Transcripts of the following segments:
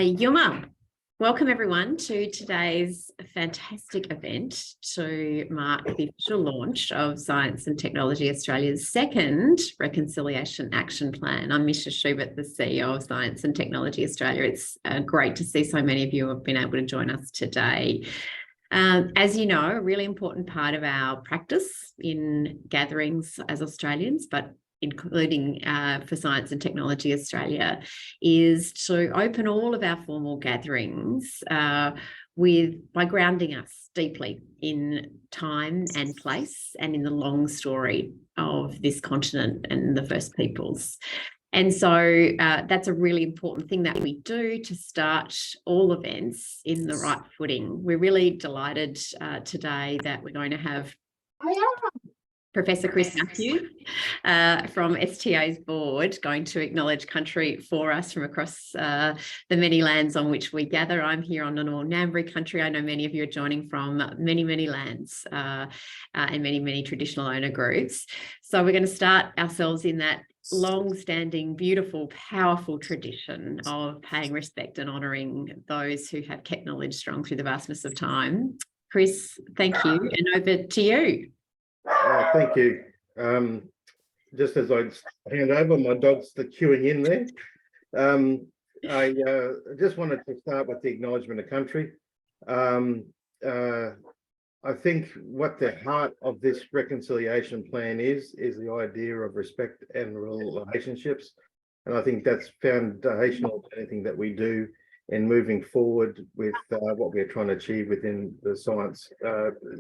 Yuma, welcome everyone to today's fantastic event to mark the official launch of Science and Technology Australia's second Reconciliation Action Plan. I'm Misha Schubert, the CEO of Science and Technology Australia. It's great to see so many of you have been able to join us today. As you know, a really important part of our practice in gatherings as Australians, but including for Science and Technology Australia, is to open all of our formal gatherings by grounding us deeply in time and place and in the long story of this continent and the First Peoples. And so that's a really important thing that we do to start all events in the right footing. We're really delighted today that we're going to have Professor Chris Matthews from STA's board going to acknowledge country for us from across the many lands on which we gather. I'm here on the Ngambri country. I know many of you are joining from many, many lands and many, many traditional owner groups. So we're going to start ourselves in that long-standing, beautiful, powerful tradition of paying respect and honouring those who have kept knowledge strong through the vastness of time. Chris, thank you, and over to you. Thank you. Just as I hand over, my dog's queuing in there. I just wanted to start with the acknowledgement of country. I think what the heart of this reconciliation plan is the idea of respect and relationships. And I think that's foundational to anything that we do in moving forward with what we're trying to achieve within the science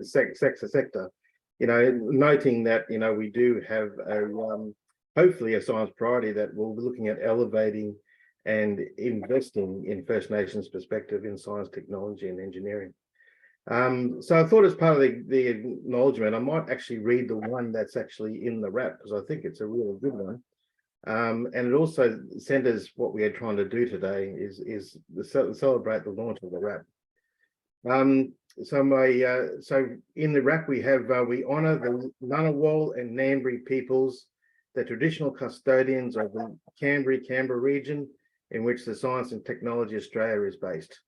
sector. You know, noting that, you know, we do have hopefully a science priority that we'll be looking at elevating and investing in First Nations perspective in science, technology and engineering. So I thought as part of the acknowledgement, I might actually read the one that's actually in the wrap, because I think it's a really good one. And it also centers what we are trying to do today is celebrate the launch of the wrap. So in the wrap we have we honour the Ngunnawal and Ngambri peoples, the traditional custodians of the Canberra region in which the Science and Technology Australia is based.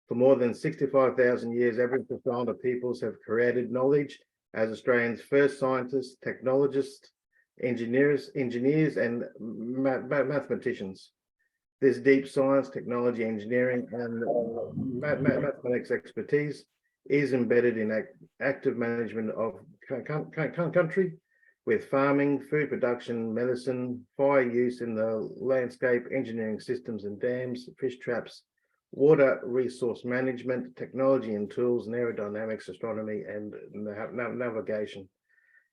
For more than 65,000 years, Aboriginal Islander peoples have created knowledge as Australians' first scientists, technologists, engineers and mathematicians. This deep science, technology, engineering and mathematics expertise is embedded in active management of country, with farming, food production, medicine, fire use in the landscape, engineering systems and dams, fish traps, water resource management, technology and tools, and aerodynamics, astronomy and navigation.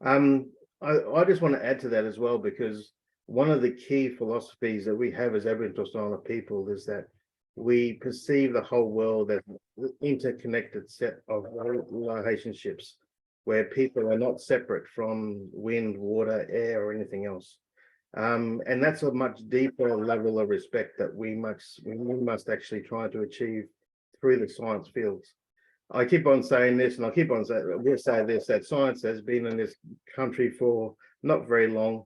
I just want to add to that as well, because one of the key philosophies that we have as Aboriginal Islander people is that we perceive the whole world as an interconnected set of relationships where people are not separate from wind, water, air, or anything else. And that's a much deeper level of respect that we must actually try to achieve through the science fields. I keep on saying this, and I'll keep on saying, we'll say this, that science has been in this country for not very long,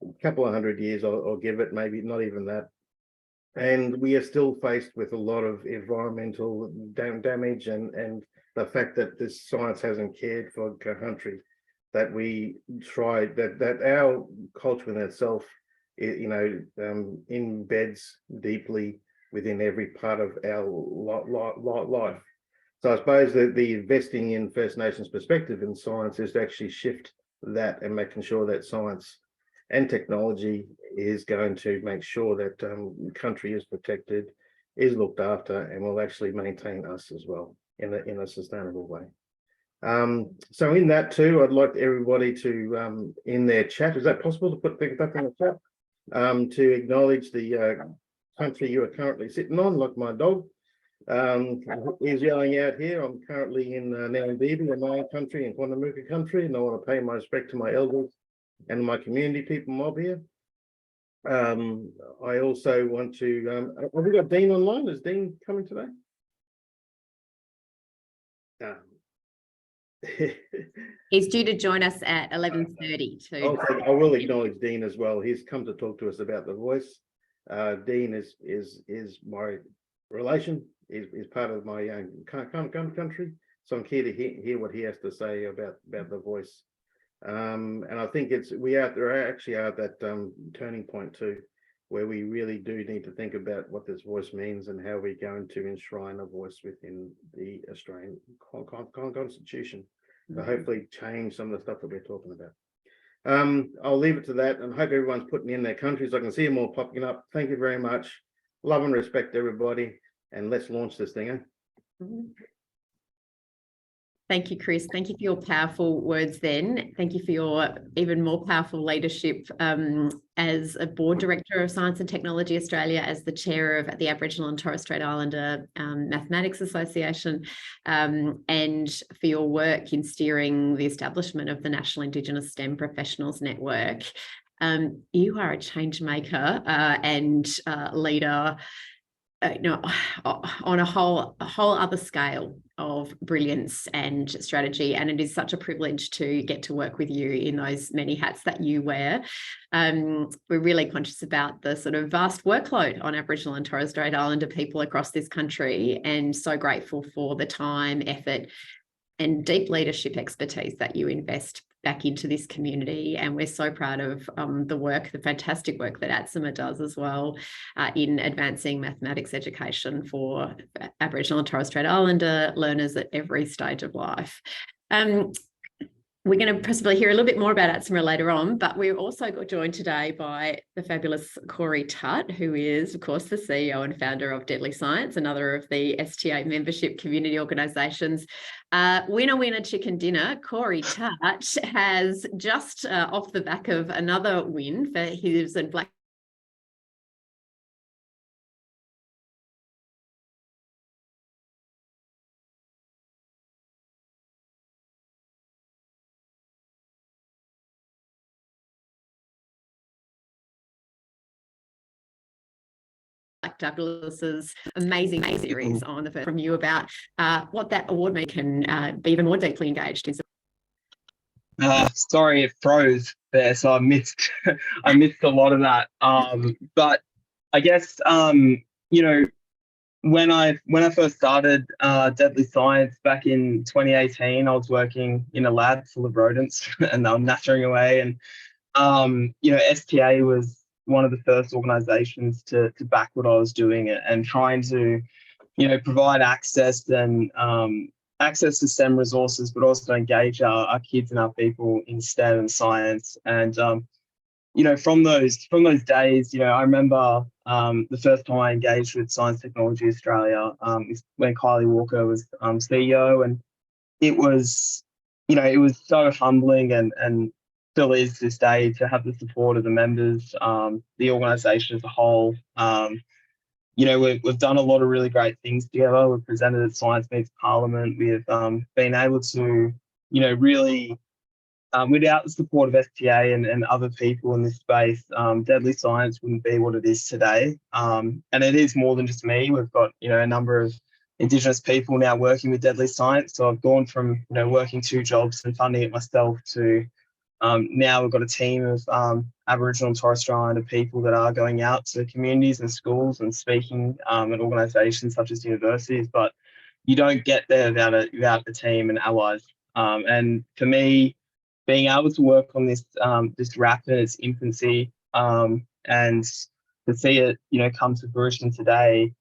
a couple of 100 years, or give it, maybe not even that. And we are still faced with a lot of environmental damage and the fact that this science hasn't cared for our country, that we tried, that our culture in itself, you know, embeds deeply within every part of our life. So I suppose that the investing in First Nations perspective in science is to actually shift that and making sure that science and technology is going to make sure that country is protected, is looked after, and will actually maintain us as well in a sustainable way. So in that too, I'd like everybody to, in their chat, is that possible to put that in the chat, to acknowledge the country you are currently sitting on, like my dog. He's yelling out here. I'm currently in Ngambri, the Mayan country, and Quandamooka country, and I want to pay my respect to my elders and my community people mob here. I also want to, have we got Dean online? Is Dean coming today? He's due to join us at 11:30 too. I will acknowledge Dean as well. He's come to talk to us about the voice. Dean is my relation is part of my country. So I'm keen to hear what he has to say about the voice. And I think we actually are at that turning point too, where we really do need to think about what this voice means and how we're going to enshrine a voice within the Australian Constitution to hopefully change some of the stuff that we're talking about. I'll leave it to that and hope everyone's putting in their countries. I can see them all popping up. Thank you very much. Love and respect everybody, and let's launch this thing. Thank you, Chris. Thank you for your powerful words then. Thank you for your even more powerful leadership as a board director of Science and Technology Australia, as the chair of the Aboriginal and Torres Strait Islander Mathematics Association, and for your work in steering the establishment of the National Indigenous STEM Professionals Network. You are a change maker and leader on a whole other scale of brilliance and strategy, and it is such a privilege to get to work with you in those many hats that you wear. We're really conscious about the sort of vast workload on Aboriginal and Torres Strait Islander people across this country, and so grateful for the time, effort, and deep leadership expertise that you invest back into this community. And we're so proud of the fantastic work that ATSIMA does as well in advancing mathematics education for Aboriginal and Torres Strait Islander learners at every stage of life. We're going to possibly hear a little bit more about ATSIMA later on, but we're also joined today by the fabulous Corey Tutt, who is, of course, the CEO and founder of Deadly Science, another of the STA membership community organisations. Winner, winner, chicken dinner. Corey Tutt has just off the back of another win for his and Black Douglas's amazing series on the from you about what that award means, can be even more deeply engaged in. Sorry, it froze there, so I missed I missed a lot of that. But I guess you know, when I first started Deadly Science back in 2018, I was working in a lab full of rodents and they were nattering away. And you know, STA was one of the first organizations to back what I was doing and trying to, you know, provide access and access to STEM resources, but also engage our kids and our people in STEM and science. And you know, from those days, you know, I remember the first time I engaged with Science Technology Australia is when Kylie Walker was CEO, and it was, you know, it was so humbling and still is to this day to have the support of the members, the organisation as a whole. You know, we've done a lot of really great things together. We've presented at Science Meets Parliament. We've been able to, you know, really, without the support of STA and other people in this space, Deadly Science wouldn't be what it is today. And it is more than just me. We've got, you know, a number of Indigenous people now working with Deadly Science. So I've gone from, you know, working 2 jobs and funding it myself to now we've got a team of Aboriginal and Torres Strait Islander people that are going out to communities and schools and speaking at organisations such as universities. But you don't get there without the team and allies. And for me, being able to work on this RAP in its infancy and to see it, you know, come to fruition today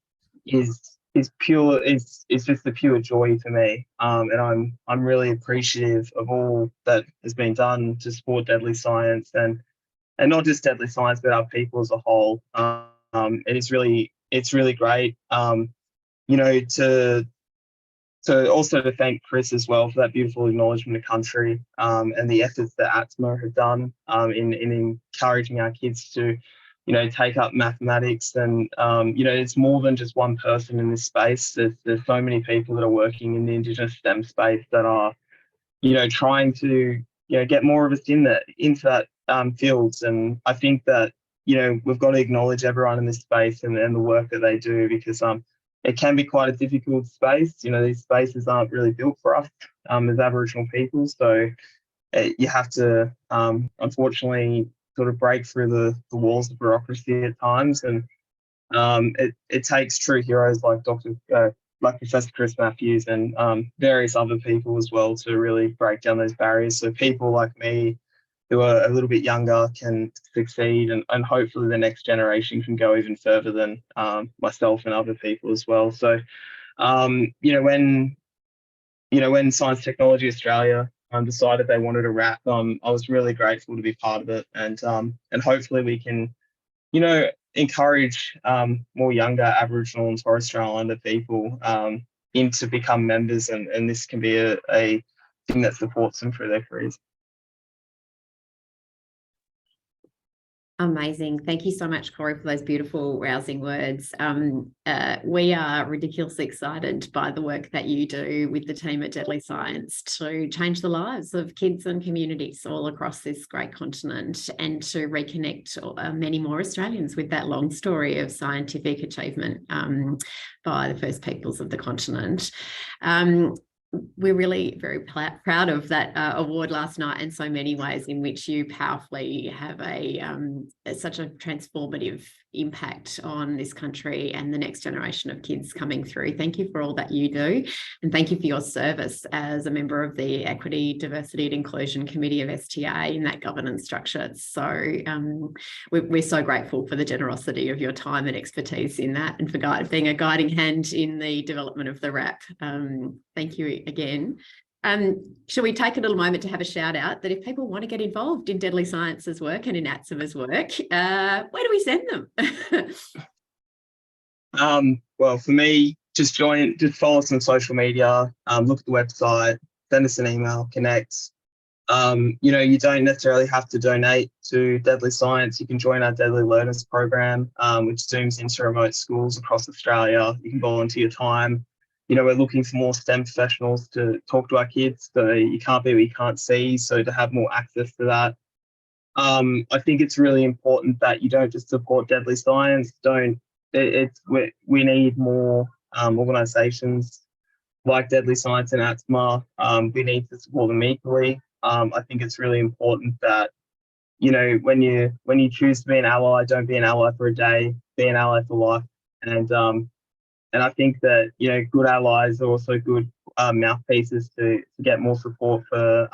is just the pure joy for me, and I'm really appreciative of all that has been done to support Deadly Science and not just Deadly Science but our people as a whole. And it's really great, you know, to also to thank Chris as well for that beautiful acknowledgement of country, and the efforts that ATSIMA have done in encouraging our kids to, you know, take up mathematics. And you know, it's more than just one person in this space. There's so many people that are working in the Indigenous STEM space that are, you know, trying to, you know, get more of us into that fields. And I think that, you know, we've got to acknowledge everyone in this space and the work that they do, because it can be quite a difficult space. You know, these spaces aren't really built for us as Aboriginal people. So you have to, unfortunately, sort of break through the walls of bureaucracy at times. And It takes true heroes like like Professor Chris Matthews and various other people as well to really break down those barriers. So people like me who are a little bit younger can succeed, and hopefully the next generation can go even further than myself and other people as well. So, when Science Technology Australia decided they wanted a RAP, I was really grateful to be part of it, and hopefully we can, encourage more younger Aboriginal and Torres Strait Islander people in to become members, and this can be a thing that supports them through their careers. Amazing. Thank you so much, Corey, for those beautiful, rousing words. We are ridiculously excited by the work that you do with the team at Deadly Science to change the lives of kids and communities all across this great continent, and to reconnect many more Australians with that long story of scientific achievement by the First Peoples of the continent. We're really very proud of that award last night, and so many ways in which you powerfully have such a transformative impact on this country and the next generation of kids coming through. Thank you for all that you do, and thank you for your service as a member of the Equity, Diversity and Inclusion Committee of STA in that governance structure. So we're so grateful for the generosity of your time and expertise in that, and for being a guiding hand in the development of the RAP. Thank you again. Shall we take a little moment to have a shout out that if people want to get involved in Deadly Science's work and in ATSIMA's work, where do we send them? Well, for me, just follow us on social media, look at the website, send us an email, connect. You don't necessarily have to donate to Deadly Science. You can join our Deadly Learners program, which zooms into remote schools across Australia. You can volunteer time. We're looking for more STEM professionals to talk to our kids. So you can't be what you can't see. So to have more access to that. I think it's really important that you don't just support Deadly Science. We need more organisations like Deadly Science and ATSIMA. We need to support them equally. I think it's really important that, when you choose to be an ally, don't be an ally for a day, be an ally for life. And I think that, good allies are also good mouthpieces to get more support for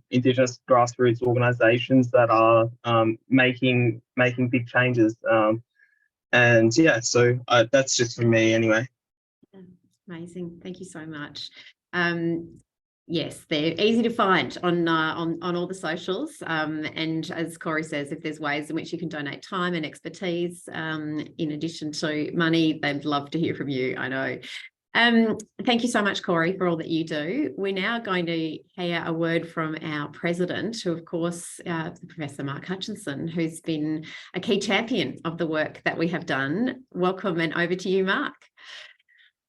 Indigenous grassroots organisations that are making big changes. So that's just from me anyway. Amazing. Thank you so much. Yes, they're easy to find on all the socials. And as Corey says, if there's ways in which you can donate time and expertise in addition to money, they'd love to hear from you, I know. Thank you so much, Corey, for all that you do. We're now going to hear a word from our president, who, of course, Professor Mark Hutchinson, who's been a key champion of the work that we have done. Welcome, and over to you, Mark.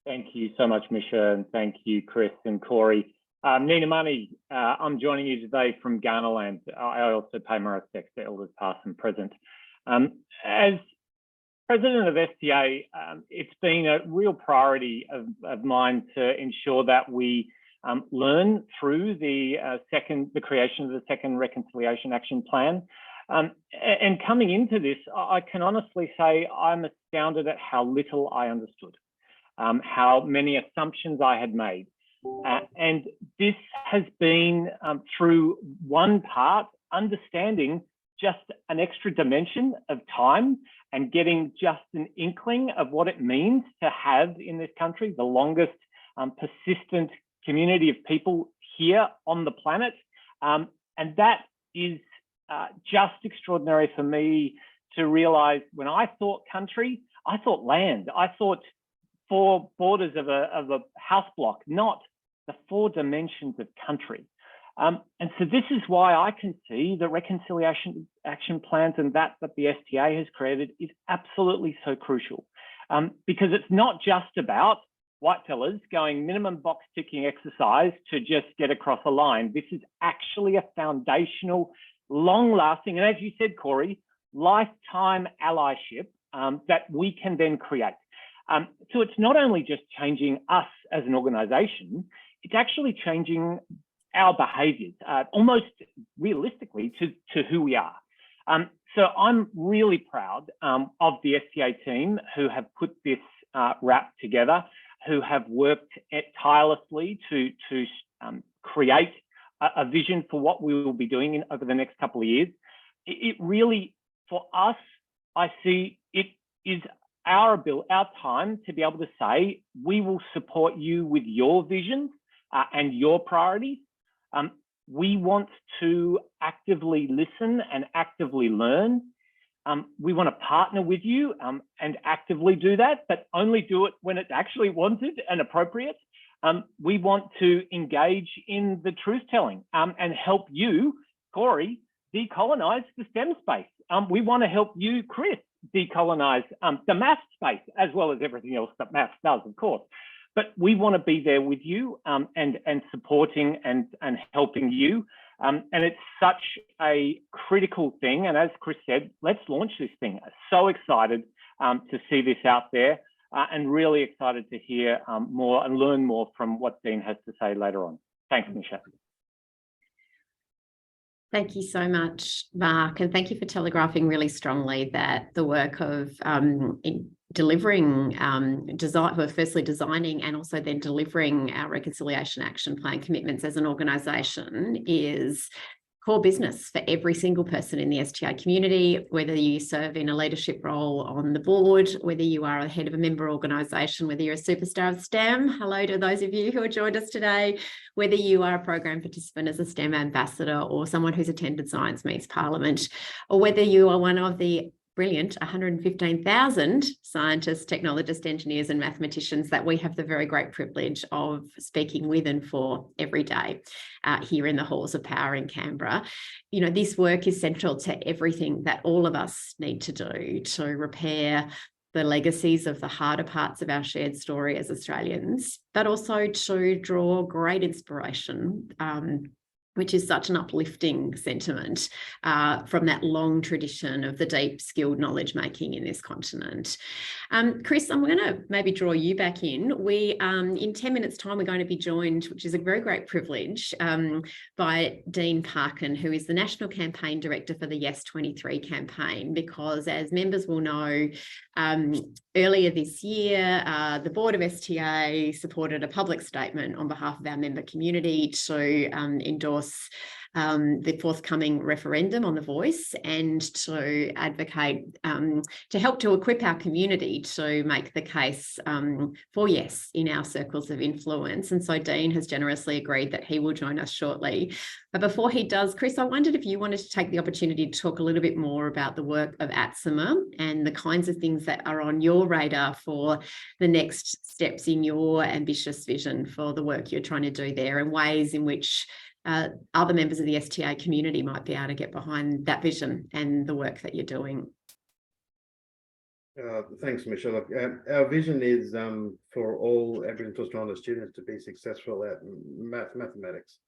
Thank you so much, Misha, and thank you, Chris and Corey. Nina Money, I'm joining you today from Ghanaland. I also pay my respects to elders past and present. As president of STA, it's been a real priority of mine to ensure that we learn through the creation of the second Reconciliation Action Plan. And coming into this, I can honestly say I'm astounded at how little I understood, how many assumptions I had made. And this has been through one part, understanding just an extra dimension of time and getting just an inkling of what it means to have in this country the longest persistent community of people here on the planet. And that is just extraordinary for me to realize. When I thought country, I thought land. I thought four borders of a house block, not the four dimensions of country. And so this is why I can see the reconciliation action plans and that the STA has created is absolutely so crucial, because it's not just about white fellas going minimum box ticking exercise to just get across a line. This is actually a foundational, long lasting, and as you said, Corey, lifetime allyship that we can then create. So it's not only just changing us as an organisation, it's actually changing our behaviours, almost realistically to who we are. So I'm really proud of the STA team who have put this RAP together, who have worked tirelessly to create a vision for what we will be doing over the next couple of years. It really, for us, I see it is our time to be able to say, we will support you with your vision and your priorities. We want to actively listen and actively learn. We want to partner with you and actively do that, but only do it when it's actually wanted and appropriate. We want to engage in the truth telling and help you, Corey, decolonize the STEM space. We want to help you, Chris, decolonize the maths space, as well as everything else that maths does, of course. But we want to be there with you and supporting and helping you. And it's such a critical thing. And as Chris said, let's launch this thing. So excited to see this out there and really excited to hear more and learn more from what Dean has to say later on. Thanks, Misha. Thank you so much, Mark, and thank you for telegraphing really strongly that the work of delivering firstly designing and also then delivering our Reconciliation Action Plan commitments as an organisation is core business for every single person in the STI community, whether you serve in a leadership role on the board, whether you are the head of a member organisation, whether you're a superstar of STEM, hello to those of you who have joined us today, whether you are a program participant as a STEM ambassador or someone who's attended Science Meets Parliament, or whether you are one of the brilliant 115,000 scientists, technologists, engineers and mathematicians that we have the very great privilege of speaking with and for every day here in the halls of power in Canberra. You know, this work is central to everything that all of us need to do to repair the legacies of the harder parts of our shared story as Australians, but also to draw great inspiration which is such an uplifting sentiment from that long tradition of the deep skilled knowledge making in this continent. Chris, I'm going to maybe draw you back in. We, in 10 minutes time, we're going to be joined, which is a very great privilege, by Dean Parkin, who is the National Campaign Director for the Yes 23 campaign, because as members will know, earlier this year, the Board of STA supported a public statement on behalf of our member community to endorse the forthcoming referendum on The Voice and to advocate, to help to equip our community to make the case for yes in our circles of influence. And so Dean has generously agreed that he will join us shortly. But before he does, Chris, I wondered if you wanted to take the opportunity to talk a little bit more about the work of ATSIMA and the kinds of things that are on your radar for the next steps in your ambitious vision for the work you're trying to do there, and ways in which other members of the STA community might be able to get behind that vision and the work that you're doing. Thanks, Michelle. Our vision is for all Aboriginal and Torres Strait Islander students to be successful at mathematics.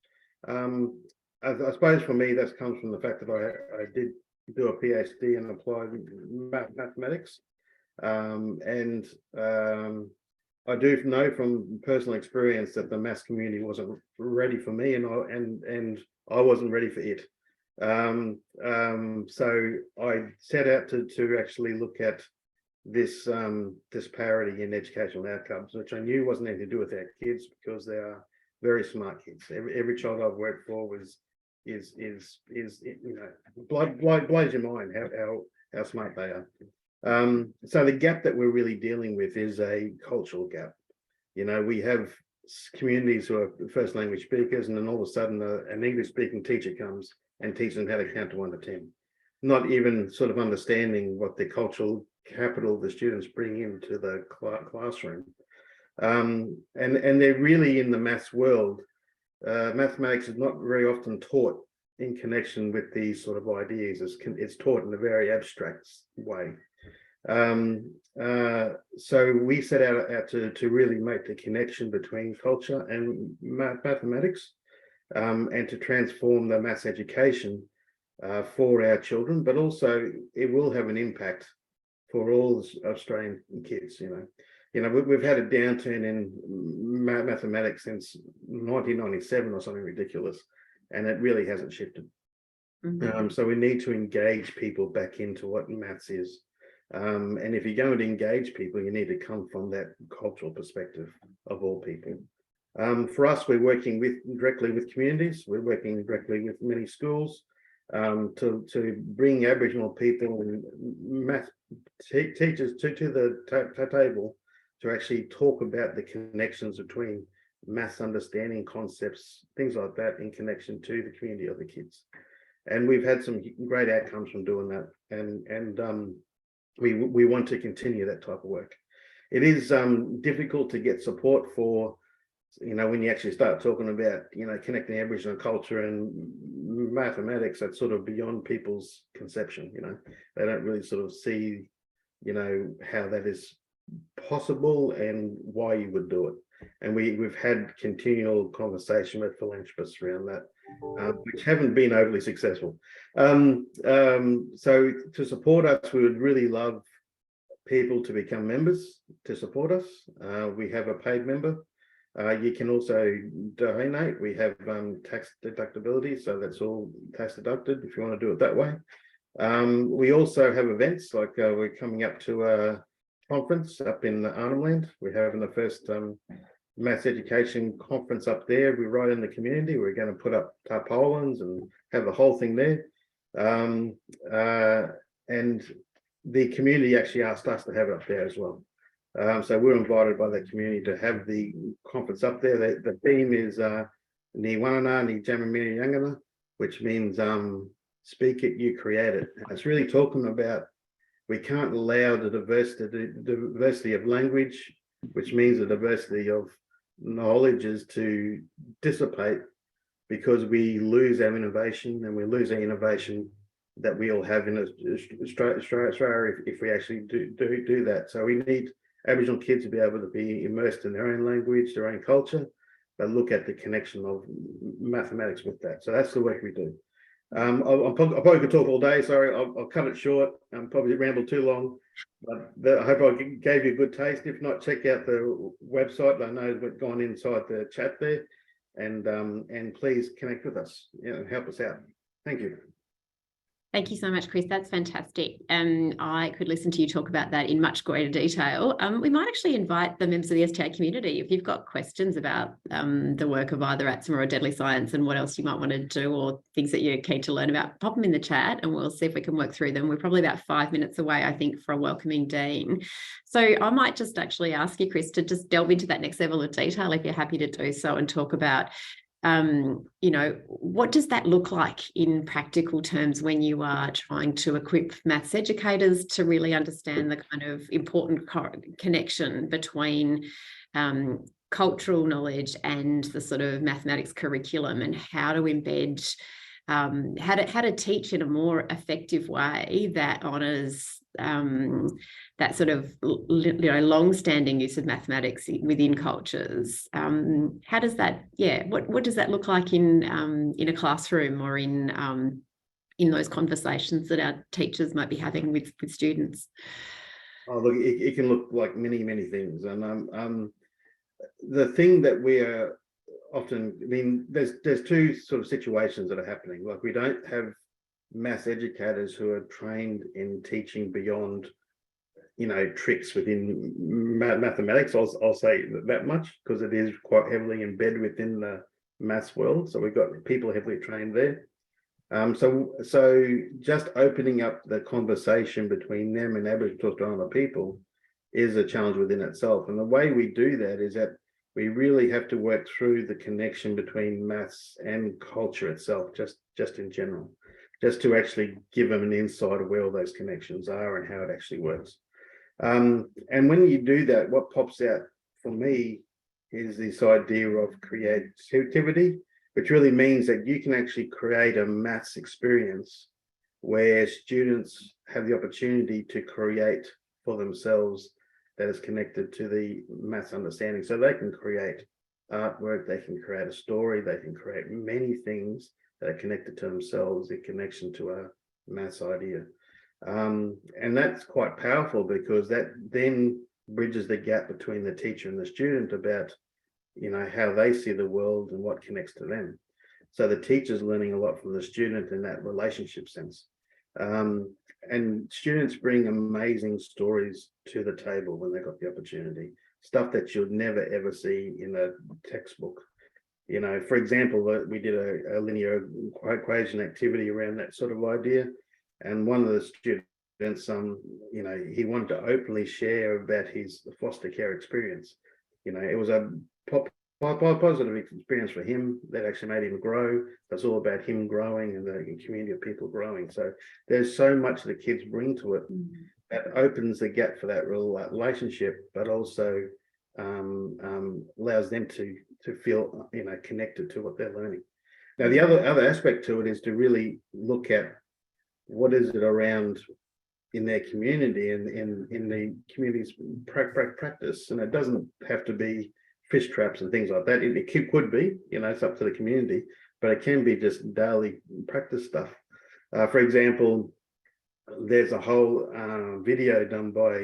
I suppose for me, that comes from the fact that I did do a PhD in applied mathematics, and I do know from personal experience that the maths community wasn't ready for me, and I wasn't ready for it. So I set out to actually look at this disparity in educational outcomes, which I knew wasn't anything to do with our kids, because they are very smart kids. Every child I've worked for is you know, blows your mind how smart they are. So the gap that we're really dealing with is a cultural gap. You know, we have communities who are first language speakers, and then all of a sudden an English speaking teacher comes and teaches them how to count to 1 to 10, not even sort of understanding what the cultural capital the students bring into the classroom. And they're really, in the maths world, mathematics is not very often taught in connection with these sort of ideas. It's taught in a very abstract way. So we set out to really make the connection between culture and mathematics, and to transform the maths education for our children, but also it will have an impact for all Australian kids. You know, we've had a downturn in mathematics since 1997 or something ridiculous, and it really hasn't shifted. So we need to engage people back into what maths is. And if you're going to engage people, you need to come from that cultural perspective of all people. For us, we're working directly with communities. We're working directly with many schools to bring Aboriginal people and math teachers to the table to actually talk about the connections between maths understanding concepts, things like that, in connection to the community of the kids. And we've had some great outcomes from doing that, and we want to continue that type of work. It is difficult to get support for, when you actually start talking about, connecting Aboriginal culture and mathematics. That's sort of beyond people's conception. They don't really sort of see, how that is possible and why you would do it. And we've had continual conversation with philanthropists around that, which haven't been overly successful. So to support us, we would really love people to become members to support us. We have a paid member. You can also donate. We have tax deductibility, so that's all tax deducted if you want to do it that way. We also have events, like we're coming up to a conference up in Arnhem Land. We're having the first maths education conference up there. We're right in the community. We're going to put up tarpaulins and have the whole thing there. And the community actually asked us to have it up there as well. So we're invited by the community to have the conference up there. The theme is Ni Wanana Ni Jamamini Yangana, which means speak it, you create it. And it's really talking about, we can't allow the diversity of language, which means the diversity of knowledges, to dissipate, because we lose our innovation, and we lose our innovation that we all have in Australia if we actually do that. So we need Aboriginal kids to be able to be immersed in their own language, their own culture, but look at the connection of mathematics with that. So that's the work we do. I probably could talk all day. Sorry, I'll cut it short. Probably rambled too long, but I hope I gave you a good taste. If not, check out the website. I know we've gone inside the chat there, and please connect with us. Help us out. Thank you. Thank you so much, Chris. That's fantastic. I could listen to you talk about that in much greater detail. We might actually invite the members of the STA community, if you've got questions about the work of either ATSIMA or Deadly Science and what else you might want to do, or things that you're keen to learn about, pop them in the chat and we'll see if we can work through them. We're probably about 5 minutes away, I think, for a welcoming dean. So I might just actually ask you, Chris, to just delve into that next level of detail, if you're happy to do so, and talk about what does that look like in practical terms when you are trying to equip maths educators to really understand the kind of important connection between cultural knowledge and the sort of mathematics curriculum, and how to embed, how to teach in a more effective way that honours that sort of long-standing use of mathematics within cultures. How does that, what does that look like in a classroom, or in those conversations that our teachers might be having with students? Oh, look, it can look like many things, and the thing that we are often, there's two sort of situations that are happening. Like, we don't have maths educators who are trained in teaching beyond tricks within mathematics. I'll say that much, because it is quite heavily embedded within the maths world. So we've got people heavily trained there. So just opening up the conversation between them and Aboriginal to other people is a challenge within itself. And the way we do that is that we really have to work through the connection between maths and culture itself, just in general, just to actually give them an insight of where all those connections are and how it actually works. And when you do that, what pops out for me is this idea of creativity, which really means that you can actually create a maths experience where students have the opportunity to create for themselves that is connected to the maths understanding. So they can create artwork, they can create a story, they can create many things that are connected to themselves in connection to a maths idea. And that's quite powerful, because that then bridges the gap between the teacher and the student about how they see the world and what connects to them. So the teacher's learning a lot from the student in that relationship sense. And students bring amazing stories to the table when they got the opportunity, stuff that you'll never ever see in a textbook. You know, for example, we did a linear equation activity around that sort of idea. And one of the students, you know, he wanted to openly share about his foster care experience. You know, it was a positive experience for him that actually made him grow. It's all about him growing and the community of people growing. So there's so much the kids bring to it that opens the gap for that relationship, but also allows them to feel, you know, connected to what they're learning. Now, the other aspect to it is to really look at what is it around in their community and in the community's practice, and it doesn't have to be fish traps and things like that. It could be, you know, it's up to the community, but it can be just daily practice stuff. For example, there's a whole video done by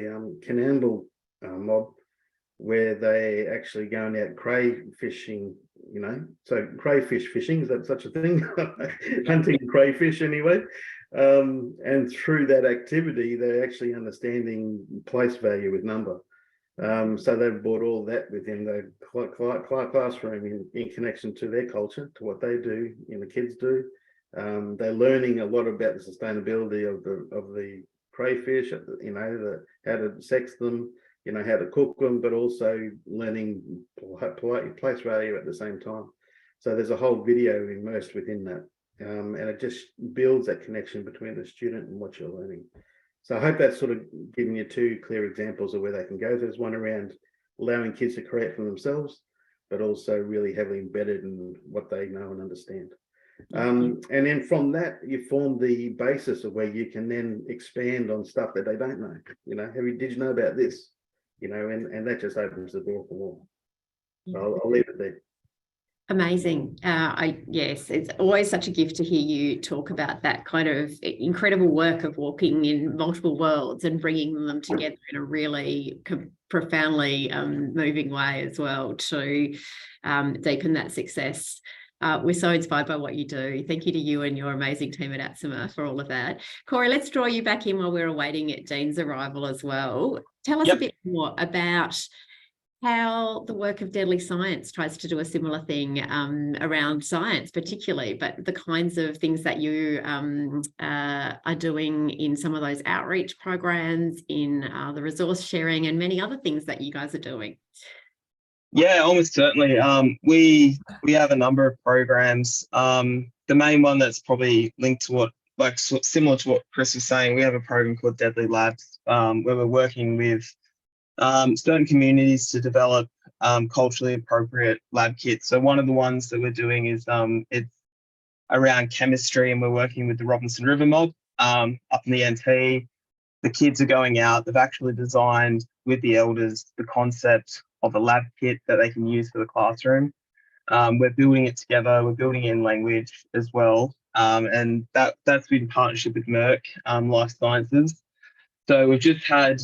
Canamble mob where they actually going out crayfishing, you know, so crayfish fishing, is that such a thing? Hunting crayfish anyway. And through that activity, they're actually understanding place value with number. So they've brought all that within the classroom in connection to their culture, to what they do, you know, kids do. They're learning a lot about the sustainability of the crayfish, you know, how to sex them, you know, how to cook them, but also learning place value at the same time. So there's a whole video immersed within that. And it just builds that connection between the student and what you're learning. So I hope that's sort of giving you two clear examples of where they can go. There's one around allowing kids to create for themselves, but also really heavily embedded in what they know and understand. And then from that, you form the basis of where you can then expand on stuff that they don't know. You know, did you know about this? You know, and that just opens the door for more. So I'll leave it there. Amazing. Yes, it's always such a gift to hear you talk about that kind of incredible work of walking in multiple worlds and bringing them together in a really profoundly moving way as well to deepen that success. We're so inspired by what you do. Thank you to you and your amazing team at ATSIMA for all of that. Corey, let's draw you back in while we're awaiting Dean's arrival as well. Tell us a bit more about how the work of Deadly Science tries to do a similar thing around science particularly, but the kinds of things that you are doing in some of those outreach programs, in the resource sharing and many other things that you guys are doing. Yeah, almost certainly. We have a number of programs. The main one that's probably linked to what, like similar to what Chris was saying, we have a program called Deadly Labs, where we're working with certain communities to develop culturally appropriate lab kits. So one of the ones that we're doing is it's around chemistry, and we're working with the Robinson River mob up in the NT. The kids are going out, they've actually designed with the elders the concept of a lab kit that they can use for the classroom. We're building it together, we're building it in language as well. And that's been in partnership with Merck Life Sciences. So we've just had,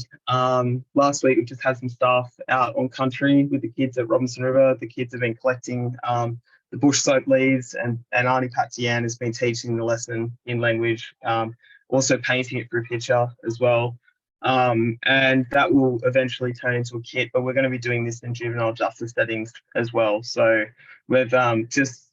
last week, we've just had some staff out on country with the kids at Robinson River. The kids have been collecting the bush soap leaves, and Auntie Pat Deanne has been teaching the lesson in language, also painting it through picture as well. And that will eventually turn into a kit, but we're going to be doing this in juvenile justice settings as well. So we've just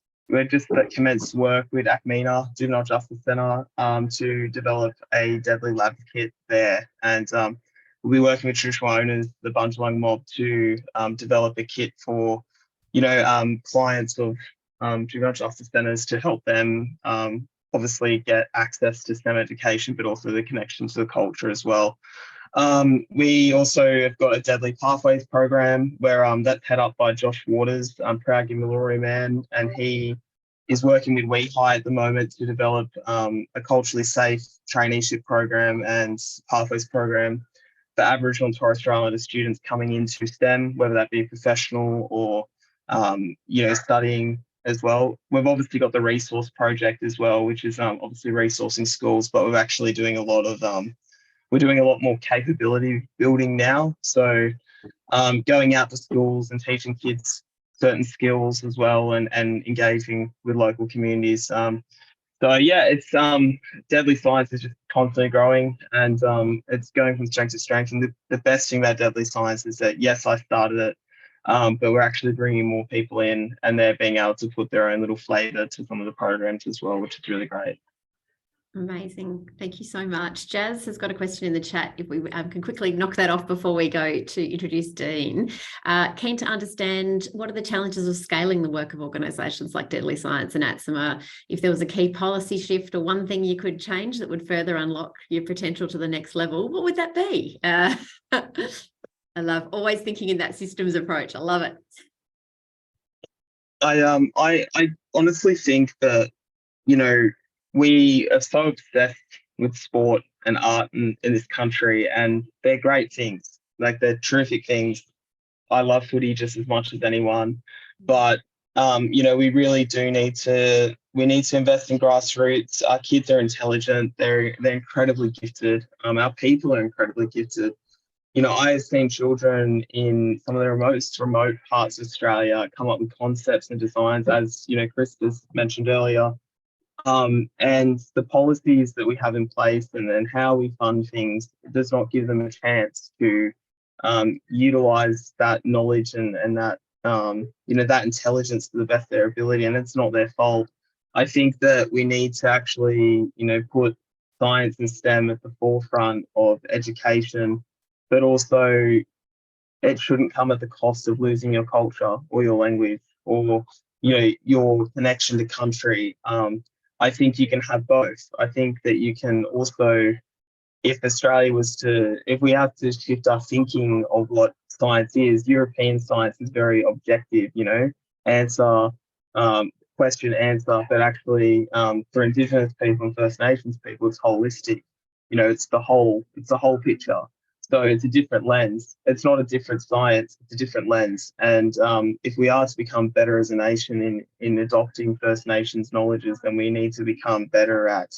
commenced work with ACMENA, Juvenile Justice Centre, to develop a Deadly Lab kit there. And we'll be working with traditional owners, the Bundjalung mob, to develop a kit for, clients of juvenile justice centres to help them obviously get access to STEM education, but also the connection to the culture as well. We also have got a Deadly Pathways program where that's head up by Josh Waters, proud Gimilori man, and he is working with WeHi at the moment to develop a culturally safe traineeship program and pathways program for Aboriginal and Torres Strait Islander students coming into STEM, whether that be professional or studying as well. We've obviously got the resource project as well, which is obviously resourcing schools, but we're actually doing a lot of we're doing a lot more capability building now. So going out to schools and teaching kids certain skills as well, and engaging with local communities. So yeah, it's Deadly Science is just constantly growing, and it's going from strength to strength. And the best thing about Deadly Science is that yes, I started it, but we're actually bringing more people in, and they're being able to put their own little flavour to some of the programs as well, which is really great. Amazing. Thank you so much. Jazz has got a question in the chat. If we can quickly knock that off before we go to introduce Dean. Keen to understand, what are the challenges of scaling the work of organisations like Deadly Science and ATSIMA? If there was a key policy shift or one thing you could change that would further unlock your potential to the next level, what would that be? I love always thinking in that systems approach. I love it. I honestly think that, you know, we are so obsessed with sport and art in this country, and they're great things. Like, they're terrific things. I love footy just as much as anyone, but you know, we really do need to invest in grassroots. Our kids are intelligent. They're incredibly gifted. Our people are incredibly gifted. You know, I have seen children in some of the most remote parts of Australia come up with concepts and designs, as you know, Chris has mentioned earlier. And the policies that we have in place and how we fund things does not give them a chance to utilize that knowledge and that you know, that intelligence to the best of their ability, and it's not their fault. I think that we need to actually, you know, put science and STEM at the forefront of education, but also it shouldn't come at the cost of losing your culture or your language or, you know, your connection to country. I think you can have both. I think that you can also, if Australia was to, if we have to shift our thinking of what science is, European science is very objective, you know, answer, question, answer, but actually for Indigenous people and First Nations people, it's holistic. You know, it's the whole picture. So it's a different lens. It's not a different science, it's a different lens. And if we are to become better as a nation in adopting First Nations knowledges, then we need to become better at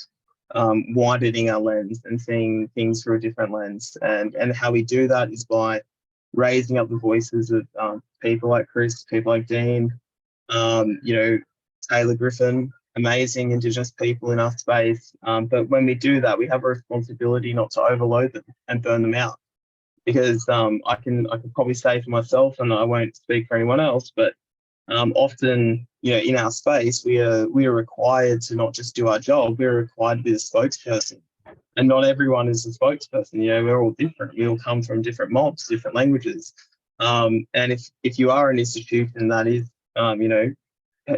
widening our lens and seeing things through a different lens. And how we do that is by raising up the voices of people like Chris, people like Dean, you know, Taylor Griffin, amazing Indigenous people in our space. But when we do that, we have a responsibility not to overload them and burn them out. Because I can probably say for myself, and I won't speak for anyone else, but often, you know, in our space, we are required to not just do our job, we're required to be the spokesperson. And not everyone is a spokesperson. You know, we're all different. We all come from different mobs, different languages. And if you are an institution that is, you know,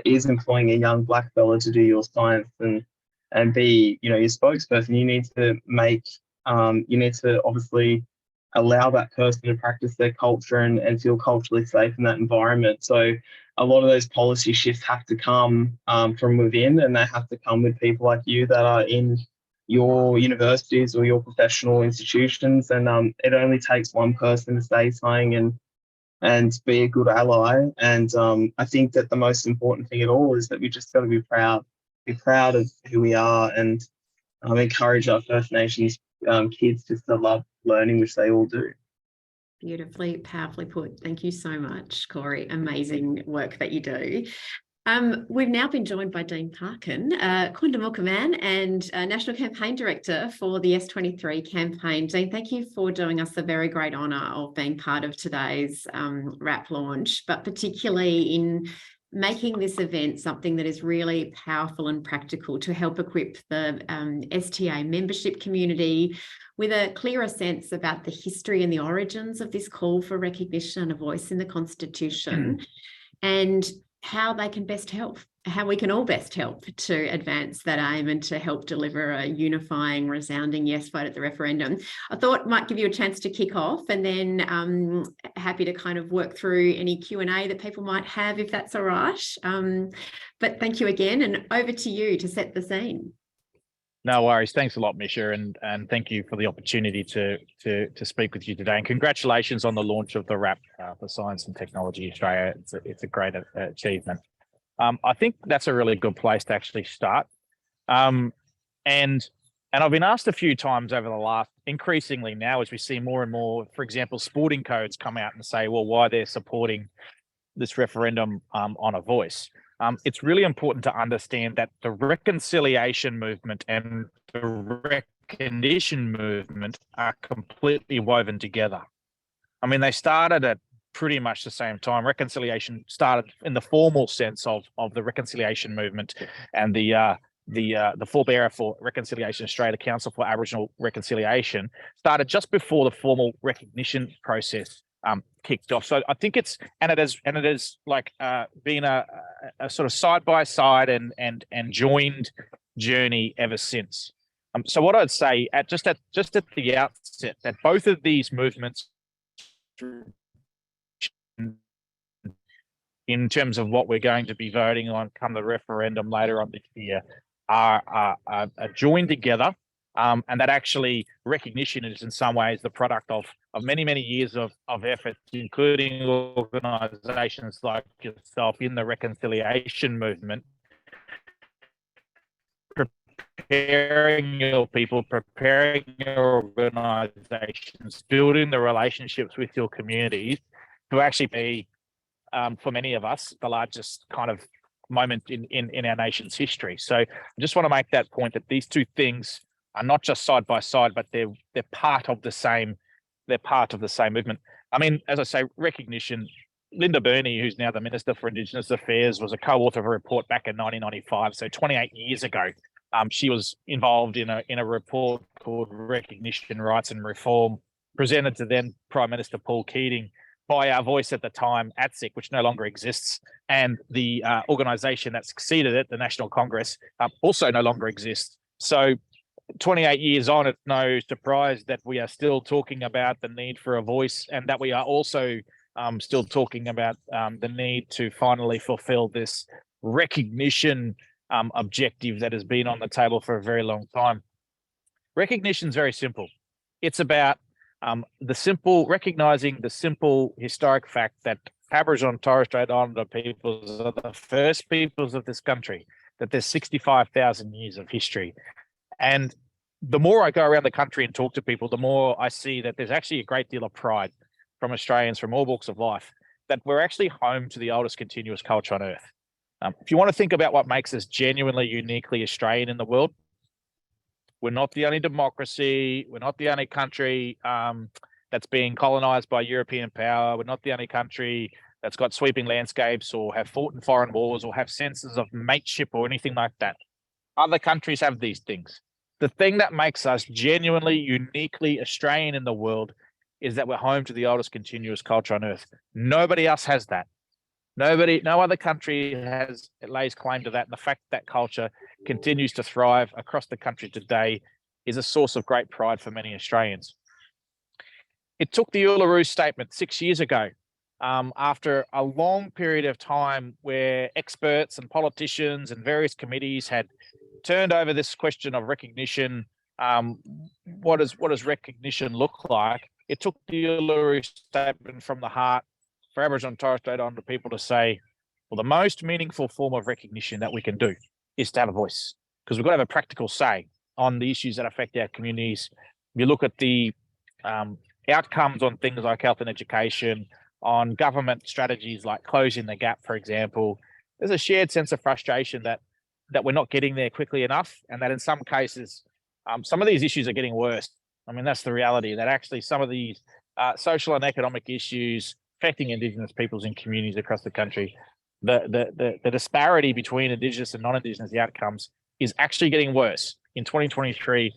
is employing a young black fella to do your science and be, you know, your spokesperson, you need to make, you need to obviously allow that person to practice their culture and feel culturally safe in that environment. So a lot of those policy shifts have to come from within, and they have to come with people like you that are in your universities or your professional institutions. And it only takes one person to say something and be a good ally. And I think that the most important thing at all is that we just got to be proud of who we are, and encourage our First Nations kids just to love learning, which they all do. Beautifully, powerfully put. Thank you so much, Corey. Amazing work that you do. We've now been joined by Dean Parkin, Kundamukka man and National Campaign Director for the S23 campaign. Dean, thank you for doing us the very great honour of being part of today's RAP launch, but particularly in making this event something that is really powerful and practical to help equip the STA membership community with a clearer sense about the history and the origins of this call for recognition and a voice in the Constitution, and how they can best help, how we can all best help to advance that aim and to help deliver a unifying, resounding yes vote at the referendum. I thought might give you a chance to kick off, and then happy to kind of work through any Q&A that people might have, if that's all right. But thank you again, and over to you to set the scene. No worries. Thanks a lot, Misha, and thank you for the opportunity to speak with you today. And congratulations on the launch of the RAP for Science and Technology Australia. It's a great achievement. I think that's a really good place to actually start. And I've been asked a few times over the last, increasingly now, as we see more and more, for example, sporting codes come out and say, well, why they're supporting this referendum on a voice. It's really important to understand that the reconciliation movement and the recognition movement are completely woven together. I mean, they started at pretty much the same time. Reconciliation started in the formal sense of the reconciliation movement, and the forebearer for Reconciliation Australia, Council for Aboriginal Reconciliation, started just before the formal recognition process kicked off. So I think it has like been a sort of side by side and joined journey ever since. So what I'd say just at the outset, that both of these movements, in terms of what we're going to be voting on come the referendum later on this year, are joined together, and that actually recognition is in some ways the product of many years of effort, including organisations like yourself in the reconciliation movement, preparing your people, preparing your organisations, building the relationships with your communities to actually be, for many of us, the largest kind of moment in our nation's history. So I just want to make that point, that these two things are not just side by side, but they're part of the same movement. I mean, as I say, recognition. Linda Burney, who's now the Minister for Indigenous Affairs, was a co-author of a report back in 1995, so 28 years ago. She was involved in a report called Recognition, Rights and Reform, presented to then Prime Minister Paul Keating by our voice at the time, ATSIC, which no longer exists, and the organisation that succeeded it, the National Congress, also no longer exists. So 28 years on, it's no surprise that we are still talking about the need for a voice, and that we are also still talking about the need to finally fulfil this recognition objective that has been on the table for a very long time. Recognition is very simple. It's about recognizing the simple historic fact that Aboriginal and Torres Strait Islander peoples are the first peoples of this country, that there's 65,000 years of history. And the more I go around the country and talk to people, the more I see that there's actually a great deal of pride from Australians from all walks of life that we're actually home to the oldest continuous culture on earth. If you want to think about what makes us genuinely, uniquely Australian in the world, we're not the only democracy. We're not the only country that's being colonized by European power. We're not the only country that's got sweeping landscapes or have fought in foreign wars or have senses of mateship or anything like that. Other countries have these things. The thing that makes us genuinely, uniquely Australian in the world is that we're home to the oldest continuous culture on earth. Nobody else has that. No other country lays claim to that. And the fact that culture continues to thrive across the country today is a source of great pride for many Australians. It took the Uluru Statement 6 years ago, after a long period of time where experts and politicians and various committees had turned over this question of recognition. What does recognition look like? It took the Uluru Statement from the heart for Aboriginal and Torres Strait Islander people to say, well, the most meaningful form of recognition that we can do is to have a voice, because we've got to have a practical say on the issues that affect our communities. If you look at the outcomes on things like health and education, on government strategies like closing the gap, for example, there's a shared sense of frustration that we're not getting there quickly enough, and that in some cases, some of these issues are getting worse. I mean, that's the reality, that actually some of these social and economic issues affecting Indigenous peoples and communities across the country, the disparity between Indigenous and non-Indigenous outcomes is actually getting worse in 2023,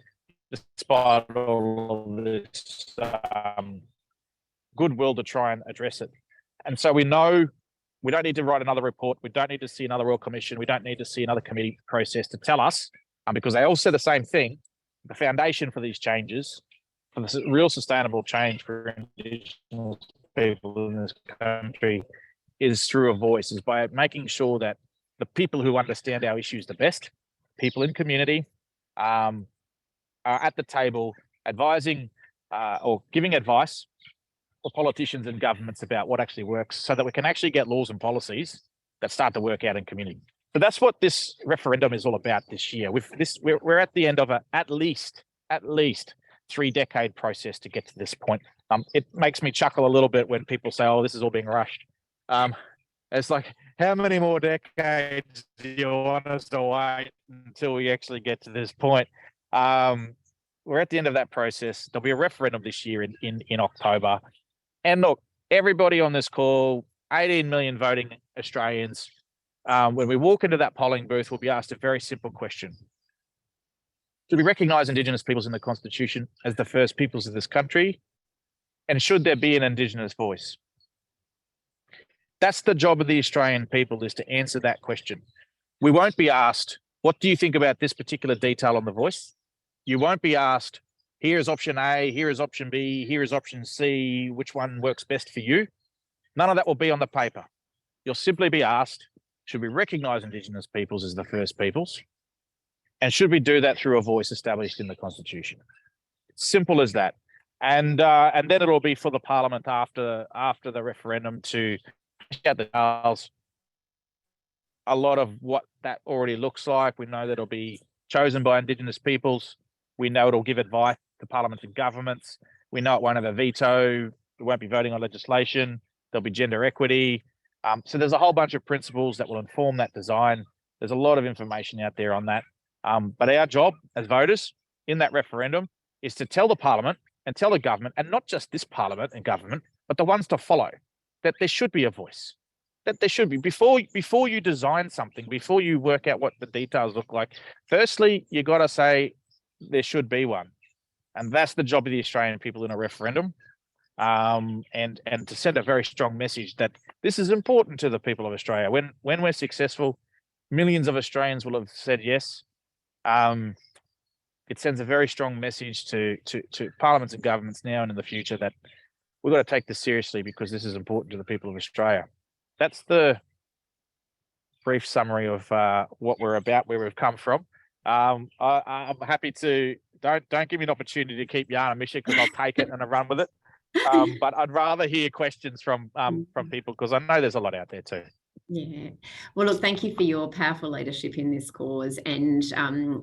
despite all of this goodwill to try and address it. And so we know we don't need to write another report. We don't need to see another Royal Commission. We don't need to see another committee process to tell us, because they all said the same thing. The foundation for these changes, for the real sustainable change for Indigenous people in this country, is through a voice, is by making sure that the people who understand our issues the best, people in community, are at the table advising or giving advice for politicians and governments about what actually works, so that we can actually get laws and policies that start to work out in community. So that's what this referendum is all about this year. We're at the end of at least 3-decade process to get to this point. It makes me chuckle a little bit when people say, "Oh, this is all being rushed." It's like, how many more decades do you want us to wait until we actually get to this point? We're at the end of that process. There'll be a referendum this year in October. And look, everybody on this call, 18 million voting Australians, when we walk into that polling booth, we'll be asked a very simple question. Should we recognise Indigenous peoples in the Constitution as the first peoples of this country? And should there be an Indigenous voice? That's the job of the Australian people, is to answer that question. We won't be asked, what do you think about this particular detail on the voice? You won't be asked, here's option A, here is option B, here is option C, which one works best for you? None of that will be on the paper. You'll simply be asked, should we recognise Indigenous peoples as the first peoples? And should we do that through a voice established in the Constitution? It's simple as that. And then it'll be for the Parliament after the referendum to get the details. A lot of what that already looks like. We know that it'll be chosen by Indigenous peoples. We know it'll give advice to parliaments and governments. We know it won't have a veto. We won't be voting on legislation. There'll be gender equity. So there's a whole bunch of principles that will inform that design. There's a lot of information out there on that. But our job as voters in that referendum is to tell the Parliament and tell the government, and not just this Parliament and government, but the ones to follow, that there should be a voice, that there should be. Before you design something, before you work out what the details look like, firstly, you got to say there should be one. And that's the job of the Australian people in a referendum. And to send a very strong message that this is important to the people of Australia. When we're successful, millions of Australians will have said yes. It sends a very strong message to parliaments and governments now and in the future that we've got to take this seriously because this is important to the people of Australia. That's the brief summary of what we're about, where we've come from. I'm happy to don't give me an opportunity to keep yarning, Misha, because I'll take it and I'll run with it. But I'd rather hear questions from people because I know there's a lot out there too. Yeah. Well, look, thank you for your powerful leadership in this cause and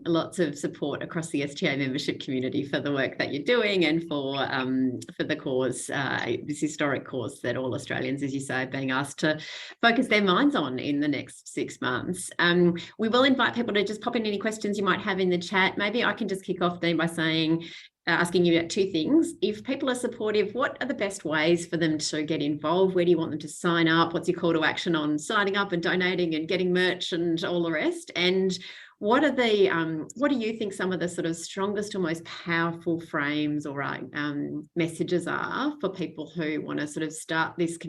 lots of support across the STA membership community for the work that you're doing and for the cause, this historic cause that all Australians, as you say, are being asked to focus their minds on in the next 6 months. We will invite people to just pop in any questions you might have in the chat. Maybe I can just kick off then by saying, asking you about two things. If people are supportive, what are the best ways for them to get involved? Where do you want them to sign up? What's your call to action on signing up and donating and getting merch and all the rest? And what are the what do you think some of the sort of strongest or most powerful frames or messages are for people who want to sort of start this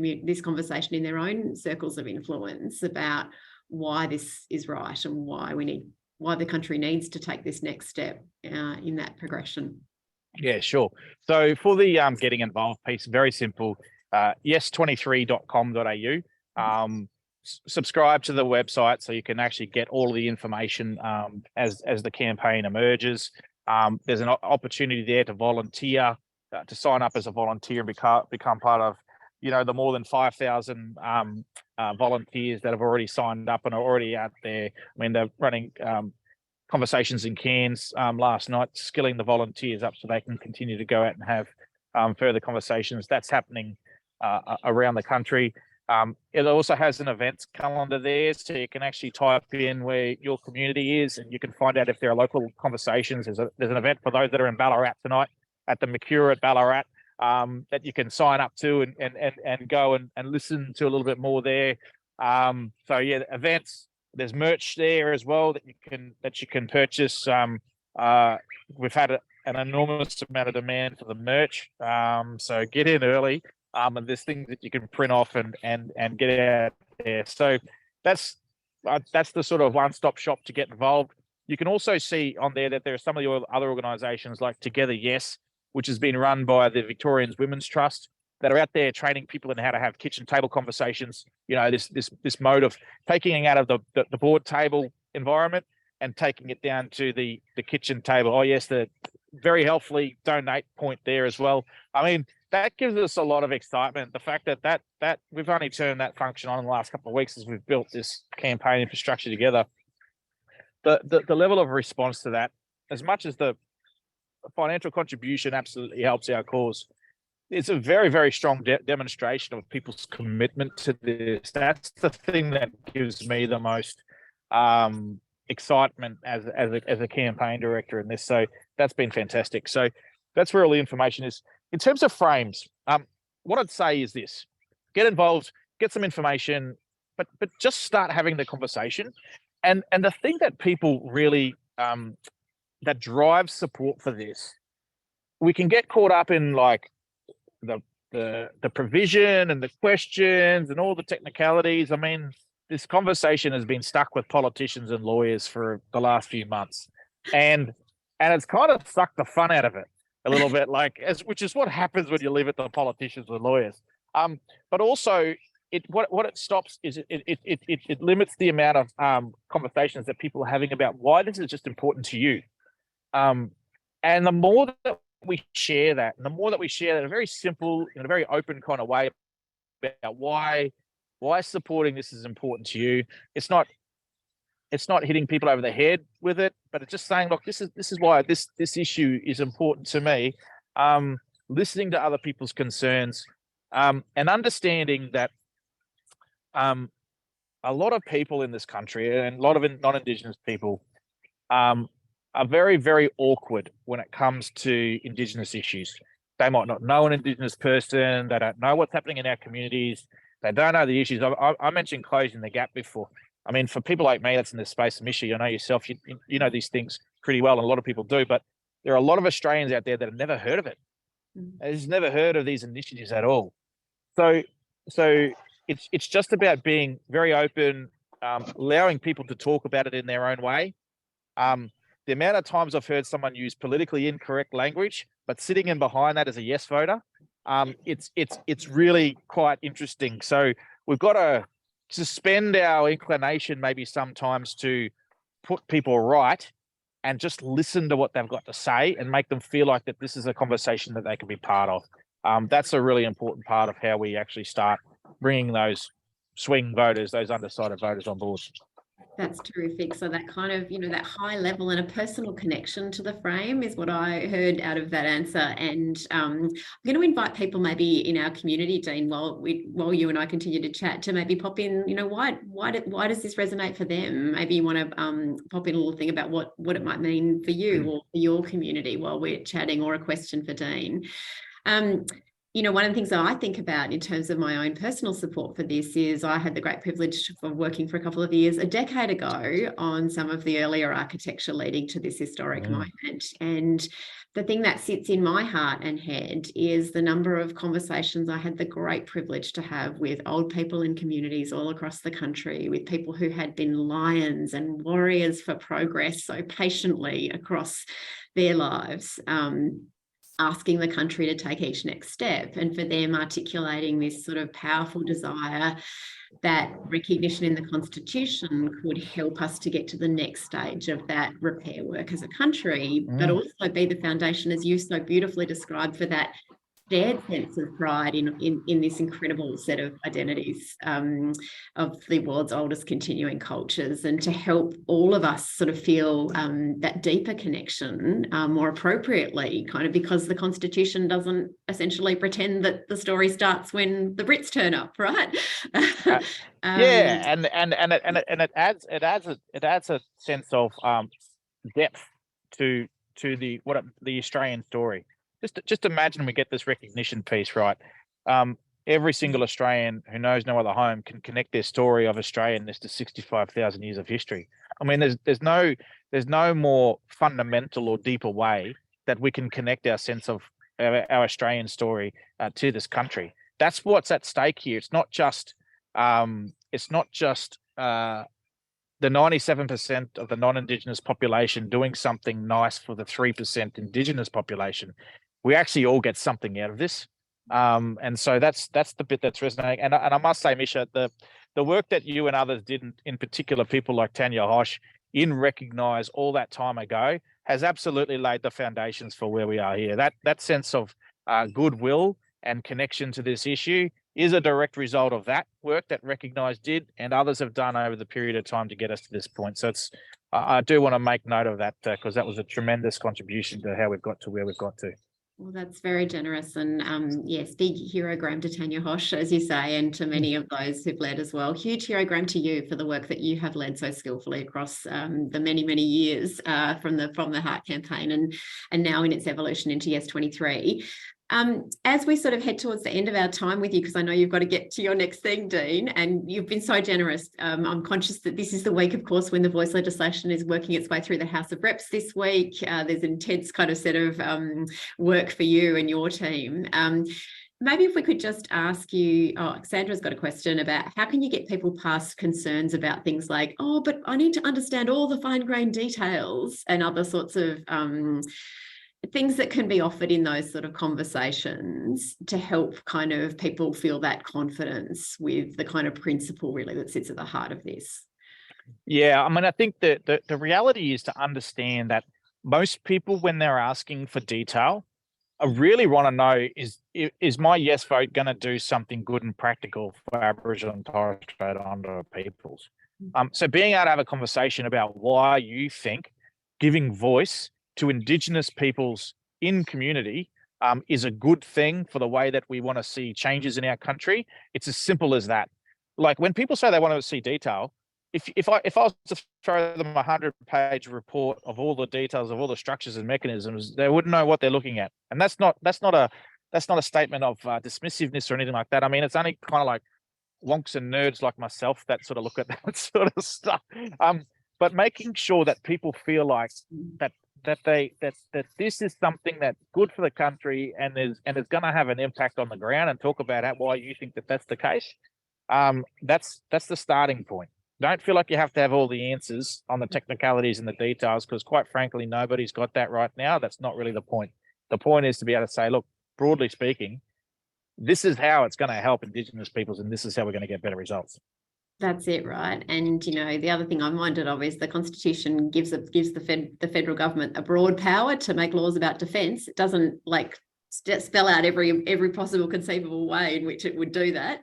conversation in their own circles of influence about why this is right and why the country needs to take this next step in that progression? Yeah, sure. So for the getting involved piece, very simple. yes23.com.au. Subscribe to the website so you can actually get all of the information as the campaign emerges. There's an opportunity there to volunteer, to sign up as a volunteer and become part of, the more than 5,000 volunteers that have already signed up and are already out there. I mean, they're running conversations in Cairns last night, skilling the volunteers up so they can continue to go out and have further conversations. That's happening around the country. It also has an events calendar there, so you can actually type in where your community is and you can find out if there are local conversations. There's an event for those that are in Ballarat tonight at the Mercure at Ballarat that you can sign up to and go and listen to a little bit more there. So yeah, events. There's merch there as well that you can purchase. We've had an enormous amount of demand for the merch, so get in early. And there's things that you can print off and get out there. So that's the sort of one-stop shop to get involved. You can also see on there that there are some of the other organisations like Together Yes, which has been run by the Victorians Women's Trust, that are out there training people in how to have kitchen table conversations. This mode of taking it out of the board table environment and taking it down to the kitchen table. Oh yes, the very helpfully donate point there as well. I mean, that gives us a lot of excitement. The fact that we've only turned that function on in the last couple of weeks as we've built this campaign infrastructure together. The level of response to that, as much as the financial contribution absolutely helps our cause, it's a very, very strong demonstration of people's commitment to this. That's the thing that gives me the most excitement as a campaign director in this. So that's been fantastic. So that's where all the information is. In terms of frames, what I'd say is this: get involved, get some information, but just start having the conversation. And the thing that people really that drives support for this, we can get caught up in like the provision and the questions and all the technicalities. I mean, this conversation has been stuck with politicians and lawyers for the last few months, and it's kind of sucked the fun out of it a little bit, like which is what happens when you leave it to politicians and lawyers. But also what it stops is it limits the amount of conversations that people are having about why this is just important to you. And the more that we share that, and the more that we share that in a very simple, in a very open kind of way about why supporting this is important to you. It's not hitting people over the head with it, but it's just saying, look, this is why this issue is important to me. Listening to other people's concerns, and understanding that a lot of people in this country and a lot of non-Indigenous people are very, very awkward when it comes to Indigenous issues. They might not know an Indigenous person. They don't know what's happening in our communities. They don't know the issues. I mentioned closing the gap before. I mean, for people like me that's in this space, Misha, you know yourself, you know these things pretty well, and a lot of people do, but there are a lot of Australians out there that have never heard of it. Has never heard of these initiatives at all. So it's just about being very open, allowing people to talk about it in their own way. The amount of times I've heard someone use politically incorrect language, but sitting in behind that as a yes voter, it's really quite interesting. So we've got to suspend our inclination maybe sometimes to put people right and just listen to what they've got to say and make them feel like that this is a conversation that they can be part of. That's a really important part of how we actually start bringing those swing voters, those undecided voters on board. That's terrific. So that kind of, that high level and a personal connection to the frame is what I heard out of that answer. And I'm going to invite people maybe in our community, Dean, while you and I continue to chat, to maybe pop in, why does this resonate for them? Maybe you want to pop in a little thing about what it might mean for you or for your community while we're chatting, or a question for Dean. One of the things that I think about in terms of my own personal support for this is I had the great privilege of working for a couple of years, a decade ago, on some of the earlier architecture leading to this historic moment. And the thing that sits in my heart and head is the number of conversations I had the great privilege to have with old people in communities all across the country, with people who had been lions and warriors for progress so patiently across their lives, asking the country to take each next step, and for them articulating this sort of powerful desire that recognition in the Constitution could help us to get to the next stage of that repair work as a country, but also be the foundation, as you so beautifully described, for that shared sense of pride in this incredible set of identities of the world's oldest continuing cultures, and to help all of us sort of feel that deeper connection more appropriately, kind of because the Constitution doesn't essentially pretend that the story starts when the Brits turn up, right? Yeah, and it adds a sense of depth to the Australian story. Just imagine we get this recognition piece right. Every single Australian who knows no other home can connect their story of Australianness to 65,000 years of history. I mean, there's no more fundamental or deeper way that we can connect our sense of our Australian story to this country. That's what's at stake here. It's not just the 97% of the non-Indigenous population doing something nice for the 3% Indigenous population. We actually all get something out of this. And so that's the bit that's resonating. And I must say, Misha, the work that you and others did, in particular people like Tanya Hosch, in Recognise all that time ago, has absolutely laid the foundations for where we are here. That sense of goodwill and connection to this issue is a direct result of that work that Recognise did and others have done over the period of time to get us to this point. So I do want to make note of that because that was a tremendous contribution to how we've got to where we've got to. Well, that's very generous, and yes, big herogram to Tanya Hosch, as you say, and to many of those who've led as well. Huge herogram to you for the work that you have led so skillfully across the many years from the Heart campaign and now in its evolution into Yes 23. As we sort of head towards the end of our time with you, because I know you've got to get to your next thing, Dean, and you've been so generous. I'm conscious that this is the week, of course, when the voice legislation is working its way through the House of Reps this week. There's an intense kind of set of work for you and your team. Maybe if we could just ask you, Sandra's got a question about how can you get people past concerns about things like, oh, but I need to understand all the fine-grained details and other sorts of things that can be offered in those sort of conversations to help kind of people feel that confidence with the kind of principle really that sits at the heart of this. Yeah, I mean, I think that the reality is to understand that most people, when they're asking for detail, I really want to know is my yes vote going to do something good and practical for Aboriginal and Torres Strait Islander peoples? So being able to have a conversation about why you think giving voice to Indigenous peoples in community is a good thing for the way that we want to see changes in our country. It's as simple as that. Like when people say they want to see detail, if I was to throw them a 100-page report of all the details of all the structures and mechanisms, they wouldn't know what they're looking at. And that's not a statement of dismissiveness or anything like that. I mean, it's only kind of like wonks and nerds like myself that sort of look at that sort of stuff. But making sure that people feel like that this is something that's good for the country and is going to have an impact on the ground, and talk about why you think that that's the case. That's the starting point. Don't feel like you have to have all the answers on the technicalities and the details, because quite frankly, nobody's got that right now. That's not really the point. The point is to be able to say, look, broadly speaking, this is how it's going to help Indigenous peoples, and this is how we're going to get better results. That's it, right? And you know, the other thing I'm minded of is the Constitution gives the federal government a broad power to make laws about defence. It doesn't like spell out every possible conceivable way in which it would do that.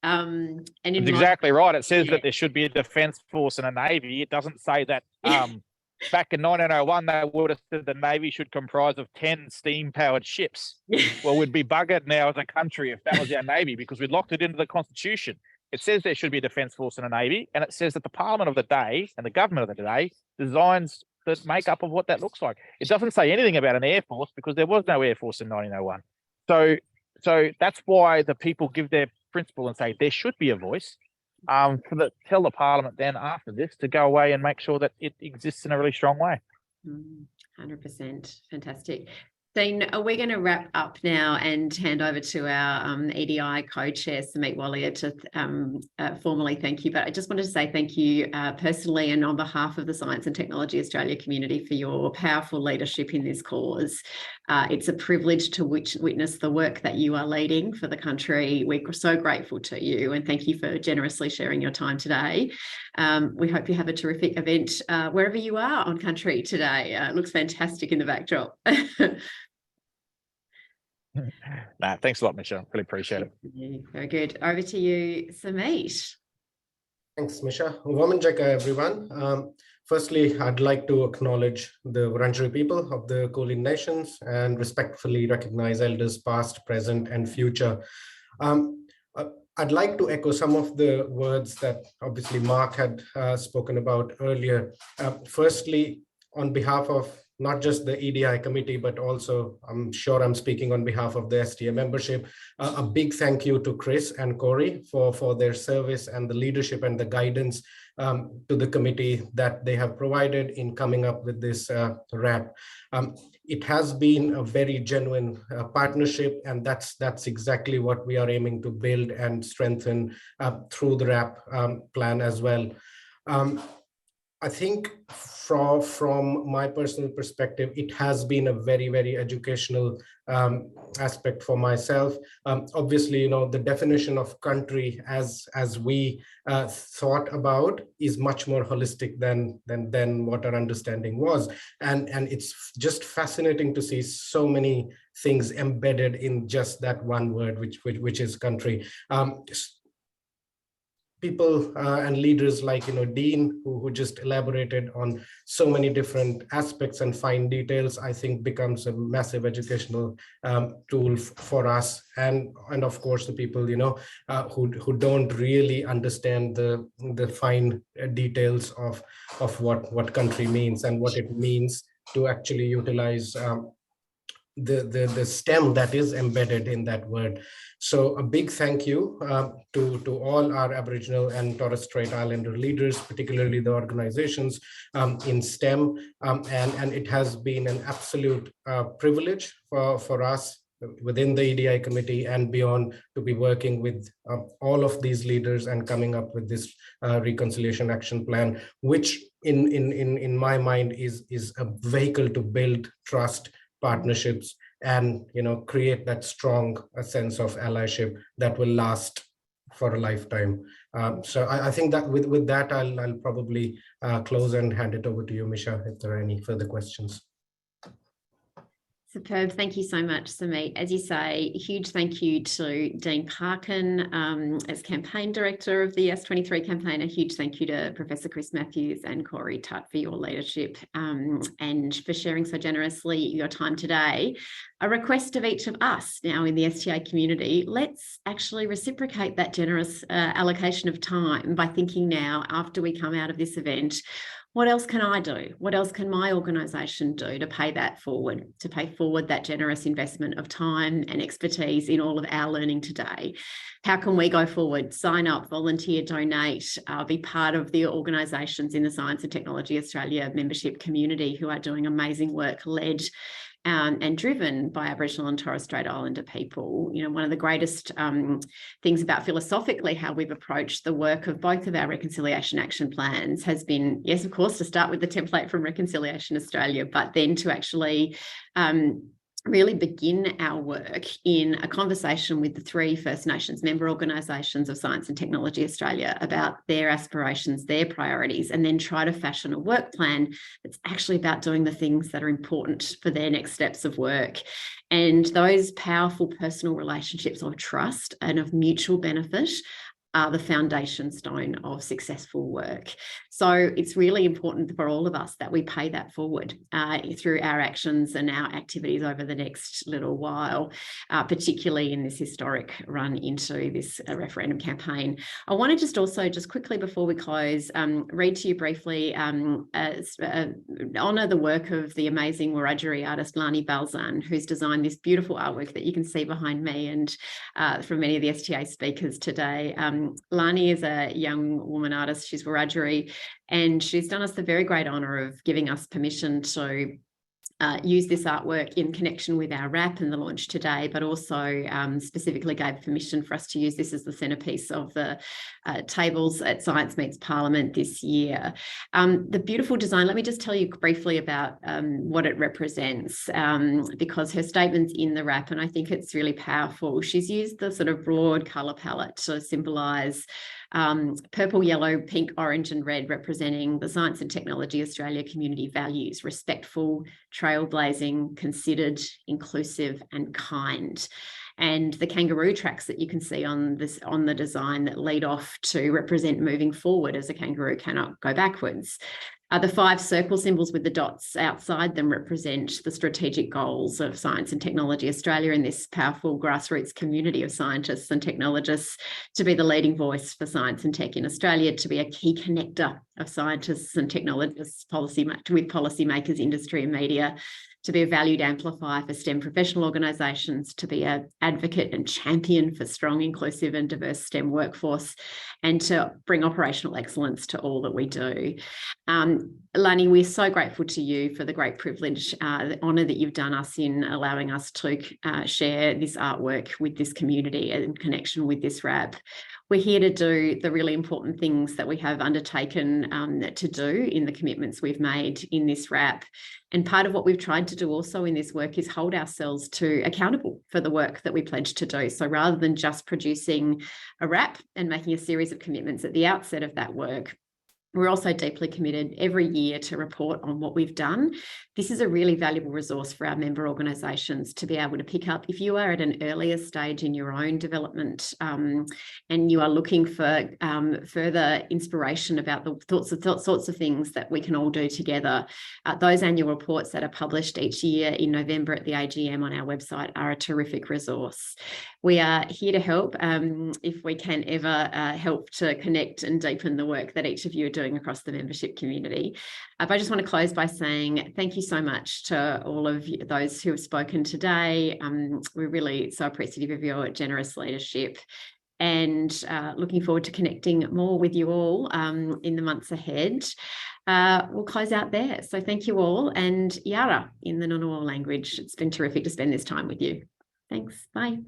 And that's exactly right. It says that there should be a defence force and a navy. It doesn't say that back in 1901 they would have said the navy should comprise of 10 steam-powered ships. Well, we'd be buggered now as a country if that was our navy, because we'd locked it into the Constitution. It says there should be a defence force and a navy, and it says that the Parliament of the day and the government of the day designs the makeup of what that looks like. It doesn't say anything about an air force, because there was no air force in 1901. So that's why the people give their principle and say there should be a voice. Tell the Parliament then after this to go away and make sure that it exists in a really strong way. 100%. Fantastic. Dean, are we going to wrap up now and hand over to our EDI co-chair, Sumit Walia, to formally thank you. But I just wanted to say thank you personally and on behalf of the Science and Technology Australia community for your powerful leadership in this cause. It's a privilege to witness the work that you are leading for the country. We're so grateful to you, and thank you for generously sharing your time today. We hope you have a terrific event wherever you are on country today. It looks fantastic in the backdrop. Thanks a lot, Michelle. Really appreciate it. Very good. Over to you, Sumit. Thanks, Misha. Wamandjeka, everyone. Firstly, I'd like to acknowledge the Wurundjeri people of the Kulin Nations and respectfully recognize elders past, present, and future. I'd like to echo some of the words that obviously Mark had spoken about earlier. Firstly, on behalf of not just the EDI committee, but also I'm sure I'm speaking on behalf of the STA membership, a big thank you to Chris and Corey for their service and the leadership and the guidance to the committee that they have provided in coming up with this RAP. It has been a very genuine partnership, and that's exactly what we are aiming to build and strengthen through the RAP plan as well. I think from my personal perspective, it has been a very, very educational aspect for myself. Obviously, you know, the definition of country as we thought about is much more holistic than what our understanding was. And it's just fascinating to see so many things embedded in just that one word, which is country. people and leaders like Dean, who just elaborated on so many different aspects and fine details, I think becomes a massive educational tool for us, and of course the people who don't really understand the fine details of what country means and what it means to actually utilize the STEM that is embedded in that word. So a big thank you to all our Aboriginal and Torres Strait Islander leaders, particularly the organizations in STEM, and it has been an absolute privilege for us within the EDI committee and beyond to be working with all of these leaders and coming up with this reconciliation action plan, which in my mind is a vehicle to build trust, partnerships, and create that strong sense of allyship that will last for a lifetime. So I think that with that, I'll probably close and hand it over to you, Misha, if there are any further questions. Superb. Thank you so much, Samit. As you say, a huge thank you to Dean Parkin as campaign director of the S23 campaign. A huge thank you to Professor Chris Matthews and Corey Tutt for your leadership and for sharing so generously your time today. A request of each of us now in the STA community, let's actually reciprocate that generous allocation of time by thinking now, after we come out of this event, what else can I do? What else can my organisation do to pay that forward, to pay forward that generous investment of time and expertise in all of our learning today? How can we go forward? Sign up, volunteer, donate, be part of the organisations in the Science and Technology Australia membership community who are doing amazing work led and driven by Aboriginal and Torres Strait Islander people. One of the greatest things about philosophically how we've approached the work of both of our reconciliation action plans has been, yes, of course, to start with the template from Reconciliation Australia, but then to actually really begin our work in a conversation with the 3 First Nations member organisations of Science and Technology Australia about their aspirations, their priorities, and then try to fashion a work plan that's actually about doing the things that are important for their next steps of work. And those powerful personal relationships of trust and of mutual benefit are the foundation stone of successful work. So it's really important for all of us that we pay that forward through our actions and our activities over the next little while, particularly in this historic run into this referendum campaign. I want to just also, just quickly before we close, read to you briefly, honour the work of the amazing Wiradjuri artist Lani Balzan, who's designed this beautiful artwork that you can see behind me and from many of the STA speakers today. Lani is a young woman artist. She's Wiradjuri, and she's done us the very great honour of giving us permission to use this artwork in connection with our RAP and the launch today, but also specifically gave permission for us to use this as the centrepiece of the tables at Science Meets Parliament this year. The beautiful design, let me just tell you briefly about what it represents, because her statement's in the RAP and I think it's really powerful. She's used the sort of broad colour palette to symbolise purple, yellow, pink, orange and red, representing the Science and Technology Australia community values: respectful, trailblazing, considered, inclusive and kind. And the kangaroo tracks that you can see on the design that lead off to represent moving forward, as a kangaroo cannot go backwards. The 5 circle symbols with the dots outside them represent the strategic goals of Science and Technology Australia in this powerful grassroots community of scientists and technologists, to be the leading voice for science and tech in Australia, to be a key connector of scientists and technologists with policymakers, industry and media, to be a valued amplifier for STEM professional organisations, to be an advocate and champion for strong, inclusive and diverse STEM workforce, and to bring operational excellence to all that we do. Lani, we're so grateful to you for the great privilege, the honour that you've done us in allowing us to share this artwork with this community in connection with this RAP. We're here to do the really important things that we have undertaken to do in the commitments we've made in this RAP. And part of what we've tried to do also in this work is hold ourselves accountable for the work that we pledged to do. So rather than just producing a RAP and making a series of commitments at the outset of that work, We're also deeply committed every year to report on what we've done. This is a really valuable resource for our member organisations to be able to pick up. If you are at an earlier stage in your own development and you are looking for further inspiration about the sorts of things that we can all do together, those annual reports that are published each year in November at the AGM on our website are a terrific resource. We are here to help if we can ever help to connect and deepen the work that each of you are doing across the membership community. But I just want to close by saying thank you so much to all of those who have spoken today. We're really so appreciative of your generous leadership, and looking forward to connecting more with you all in the months ahead. We'll close out there. So thank you all, and Yara in the Ngunnawal language. It's been terrific to spend this time with you. Thanks. Bye.